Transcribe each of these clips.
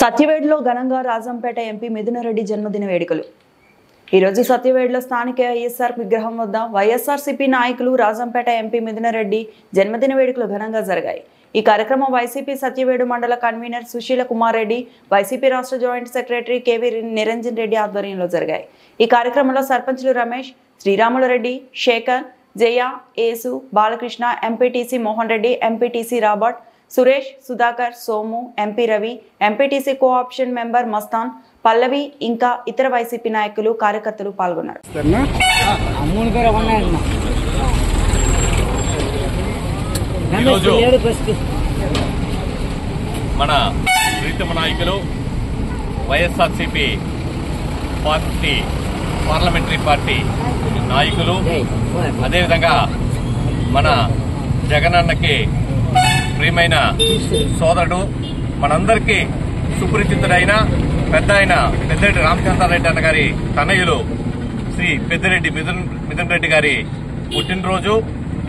సత్యవేడులో ఘనంగా రాజంపేట ఎంపీ మిథున రెడ్డి జన్మదిన వేడుకలు. ఈ రోజు సత్యవేడులో స్థానిక ఐఎస్ఆర్ విగ్రహం వద్ద వైఎస్ఆర్సీపీ నాయకులు రాజంపేట ఎంపీ మిథున రెడ్డి జన్మదిన వేడుకలు ఘనంగా జరిగాయి. ఈ కార్యక్రమం వైసీపీ సత్యవేడు మండల కన్వీనర్ సుశీల కుమార్ రెడ్డి, వైసీపీ రాష్ట్ర జాయింట్ సెక్రటరీ కేవీ నిరంజన్ రెడ్డి ఆధ్వర్యంలో జరిగాయి. ఈ కార్యక్రమంలో సర్పంచ్లు Ramesh, Sriramulareddy, Sekhar, Jaya, Yesu, Balakrishna, MPTC Mohan Reddy, MPTC Robert, Suresh, Sudhakar, Somu, MP Ravi, MPTC co-option member Mastan, Pallavi ఇంకా ఇతర వైసీపీ నాయకులు, కార్యకర్తలు పాల్గొన్నారు. మన ప్రీతమ నాయకులు వైఎస్ఆర్సీపీ పార్టీ పార్లమెంటరీ పార్టీ నాయకులు, అదేవిధంగా మన జగనన్నకి ప్రియమైన సోదరుడు, మనందరికీ సుపరిచితుడైన పెద్దిరెడ్డి రామచంద్రారెడ్డి అన్న గారి తనయులు శ్రీ పెద్దిరెడ్డి మిథున్ రెడ్డి గారి పుట్టినరోజు.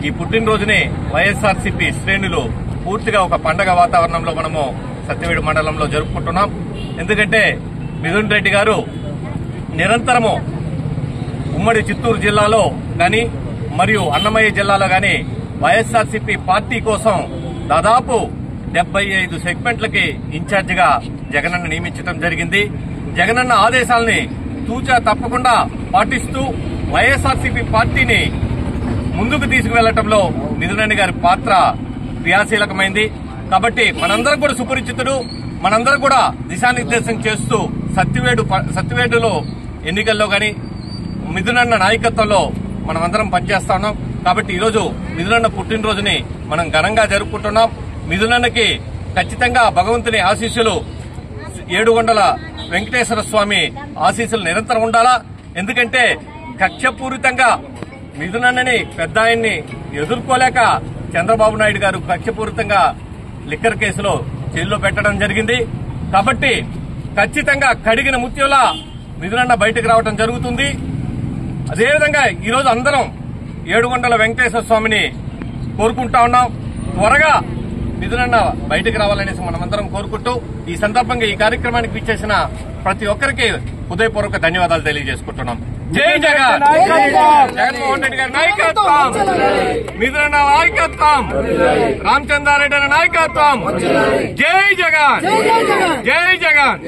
ఈ పుట్టినరోజుని వైఎస్ఆర్సీపీ శ్రేణులు పూర్తిగా ఒక పండగ వాతావరణంలో మనము సత్యవేడు మండలంలో జరుపుకుంటున్నాం. ఎందుకంటే మిథున్ రెడ్డి గారు నిరంతరము ఉమ్మడి చిత్తూరు జిల్లాలో గాని మరియు అన్నమయ్య జిల్లాలో గాని వైఎస్ఆర్సీపీ పార్టీ కోసం దాదాపు 75 సెగ్మెంట్లకి ఇన్ఛార్జిగా జగనన్న నియమించడం జరిగింది. జగనన్న ఆదేశాలని తూచా తప్పకుండా పాటిస్తూ వైఎస్ఆర్సీపీ పార్టీని ముందుకు తీసుకువెళ్లటంలో మిథున్ గారి పాత్ర క్రియాశీలకమైంది. కాబట్టి మనందరం కూడా సుపరిచితుడు, మనందరం కూడా దిశానిర్దేశం చేస్తూ సత్యవేడులో ఎన్నికల్లో గాని మిథునన్న నాయకత్వంలో మనమందరం పనిచేస్తా ఉన్నాం. కాబట్టి ఈరోజు మిథునన్న పుట్టినరోజుని మనం ఘనంగా జరుపుకుంటున్నాం. మిథునన్నకి ఖచ్చితంగా భగవంతుని ఆశీస్సులు, ఏడుగొండల వెంకటేశ్వర స్వామి ఆశీస్సులు నిరంతరం ఉండాలా. ఎందుకంటే కక్షపూరితంగా మిథునన్నని పెద్ద ఆయన్ని ఎదుర్కోలేక చంద్రబాబు నాయుడు గారు కక్షపూరితంగా లిక్కర్ కేసులో జైల్లో పెట్టడం జరిగింది. కాబట్టి ఖచ్చితంగా కడిగిన ముత్యంలా మిథునన్న బయటకు రావడం జరుగుతుంది. అదేవిధంగా ఈరోజు అందరం ఏడుగొండల వెంకటేశ్వర స్వామిని కోరుకుంటా ఉన్నాం. త్వరగా మిథునన్న బయటకు రావాలనేసి మనమందరం కోరుకుంటూ ఈ సందర్భంగా ఈ కార్యక్రమానికి విచ్చేసిన ప్రతి ఒక్కరికి హృదయపూర్వక ధన్యవాదాలు తెలియజేసుకుంటున్నాం. జై జగన్, జగన్మోహన్ రెడ్డి గారి నాయకత్వం, మిథునన్న నాయకత్వం, రామచంద్రారెడ్డి నాయకత్వం. జై జగన్, జై జగన్.